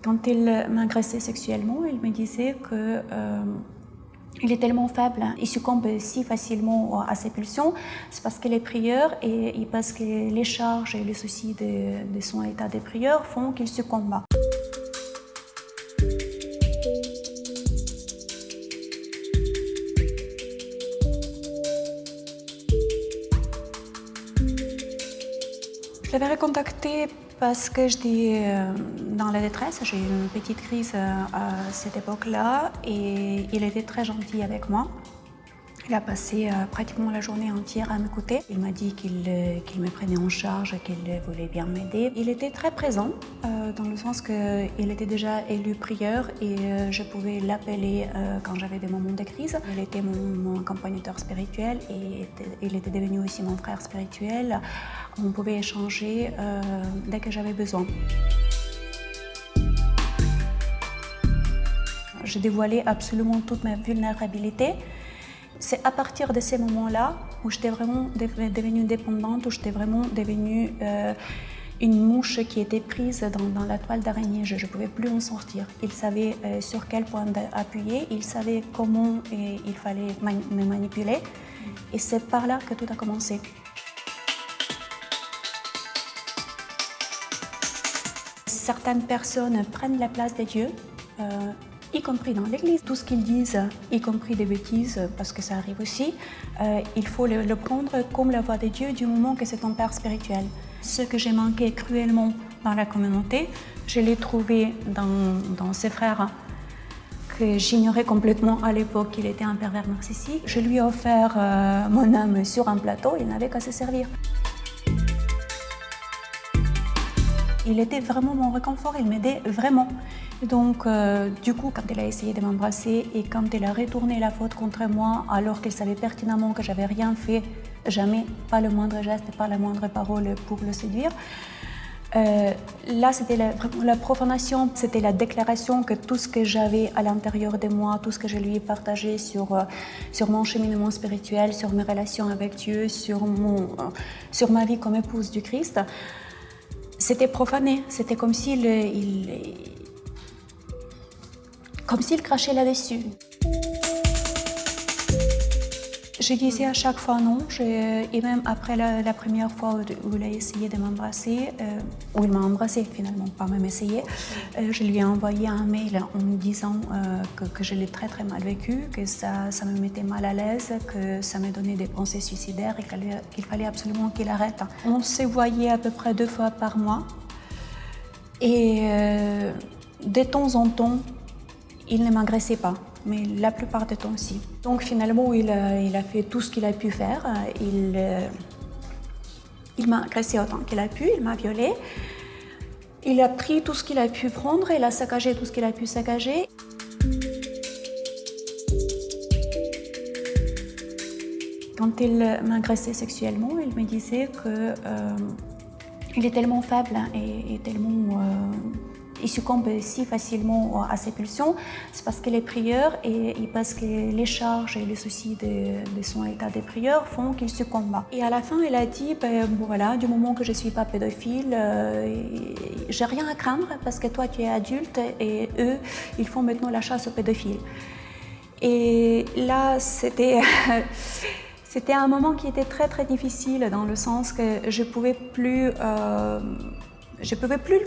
Quand il m'agressait sexuellement, il me disait que il est tellement faible, il succombe si facilement à ses pulsions, c'est parce que les prieurs et parce que les charges et les soucis de son état de prieur font qu'il succombe. Je l'avais recontacté parce que j'étais dans la détresse, j'ai eu une petite crise à cette époque-là et il était très gentil avec moi. Il a passé pratiquement la journée entière à m'écouter. Il m'a dit qu'il me prenait en charge, qu'il voulait bien m'aider. Il était très présent dans le sens qu'il était déjà élu prieur et je pouvais l'appeler quand j'avais des moments de crise. Il était mon accompagnateur spirituel et il était devenu aussi mon frère spirituel. On pouvait échanger dès que j'avais besoin. Je dévoilais absolument toute ma vulnérabilité. C'est à partir de ces moments-là où j'étais vraiment devenue dépendante, où j'étais vraiment devenue une mouche qui était prise dans la toile d'araignée. Je ne pouvais plus en sortir. Il savait sur quel point appuyer, il savait comment il fallait me manipuler. Et c'est par là que tout a commencé. Certaines personnes prennent la place de Dieu, y compris dans l'Église. Tout ce qu'ils disent, y compris des bêtises, parce que ça arrive aussi, il faut le prendre comme la voix de Dieu du moment que c'est ton père spirituel. Ce que j'ai manqué cruellement dans la communauté, je l'ai trouvé dans ses frères que j'ignorais complètement à l'époque qu'il était un pervers narcissique. Je lui ai offert mon âme sur un plateau, il n'avait qu'à se servir. Il était vraiment mon réconfort, il m'aidait vraiment. Donc, du coup, quand il a essayé de m'embrasser et quand il a retourné la faute contre moi, alors qu'il savait pertinemment que j'avais rien fait, jamais, pas le moindre geste, pas la moindre parole pour le séduire, là, c'était la profanation, c'était la déclaration que tout ce que j'avais à l'intérieur de moi, tout ce que je lui ai partagé sur mon cheminement spirituel, sur mes relations avec Dieu, sur ma vie comme épouse du Christ, c'était profané, c'était comme s'il crachait là-dessus. Je disais à chaque fois non, et même après la première fois où il a essayé de m'embrasser, où il m'a embrassé finalement, pas même essayé, je lui ai envoyé un mail en me disant que je l'ai très très mal vécu, que ça me mettait mal à l'aise, que ça me donnait des pensées suicidaires et qu'il fallait absolument qu'il arrête. On se voyait à peu près 2 fois par mois et de temps en temps, il ne m'agressait pas, mais la plupart du temps aussi. Donc finalement, il a fait tout ce qu'il a pu faire. Il m'a agressé autant qu'il a pu, il m'a violée. Il a pris tout ce qu'il a pu prendre, il a saccagé tout ce qu'il a pu saccager. Quand il m'agressait sexuellement, il me disait que il est tellement faible et tellement... il succombe si facilement à ses pulsions, c'est parce que les prieurs et parce que les charges et les soucis de son état de prieur font qu'il succombe. Et à la fin, il a dit, bon, voilà, du moment que je ne suis pas pédophile, j'ai rien à craindre parce que toi tu es adulte et eux, ils font maintenant la chasse aux pédophiles. Et là, c'était un moment qui était très très difficile dans le sens que je ne pouvais plus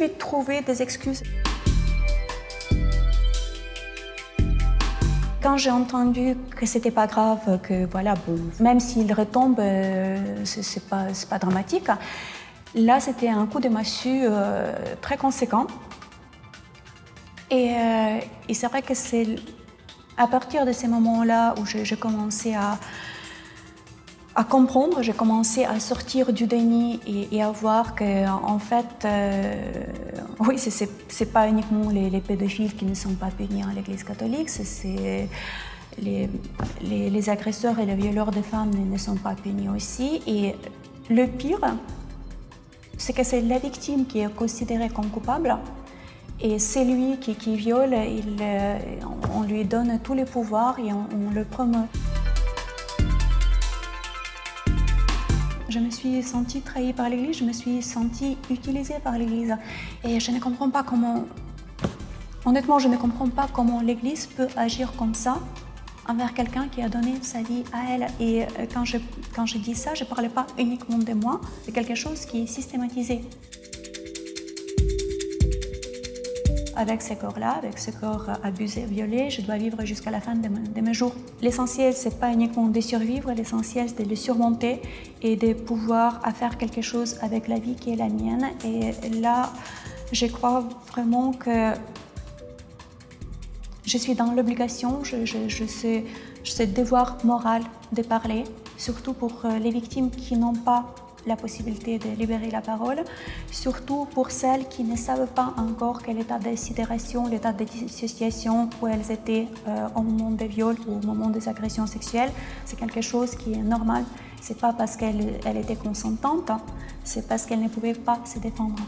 lui trouver des excuses. Quand j'ai entendu que c'était pas grave, que voilà, bon, même s'il retombe, c'est pas dramatique, là c'était un coup de massue très conséquent. Et c'est vrai que c'est à partir de ces moments-là où j'ai commencé à comprendre, j'ai commencé à sortir du déni et à voir que, en fait, oui, c'est pas uniquement les pédophiles qui ne sont pas punis à l'Église catholique, c'est les agresseurs et les violeurs de femmes ne sont pas punis aussi. Et le pire, c'est que c'est la victime qui est considérée comme coupable. Et c'est lui qui viole, on lui donne tous les pouvoirs et on le promeut. Je me suis sentie trahie par l'Église, je me suis sentie utilisée par l'Église. Et je ne comprends pas comment Honnêtement, je ne comprends pas comment l'Église peut agir comme ça envers quelqu'un qui a donné sa vie à elle. Et quand je dis ça, je ne parlais pas uniquement de moi, c'est quelque chose qui est systématisé. Avec ce corps-là, avec ce corps abusé, violé, je dois vivre jusqu'à la fin de mes jours. L'essentiel, c'est pas uniquement de survivre, l'essentiel, c'est de le surmonter et de pouvoir faire quelque chose avec la vie qui est la mienne. Et là, je crois vraiment que je suis dans l'obligation, je sais devoir moral de parler, surtout pour les victimes qui n'ont pas la possibilité de libérer la parole, surtout pour celles qui ne savent pas encore quel état de sidération, l'état de dissociation où elles étaient au moment des viols ou au moment des agressions sexuelles. C'est quelque chose qui est normal. C'est pas parce qu'elle était consentante, c'est parce qu'elle ne pouvait pas se défendre.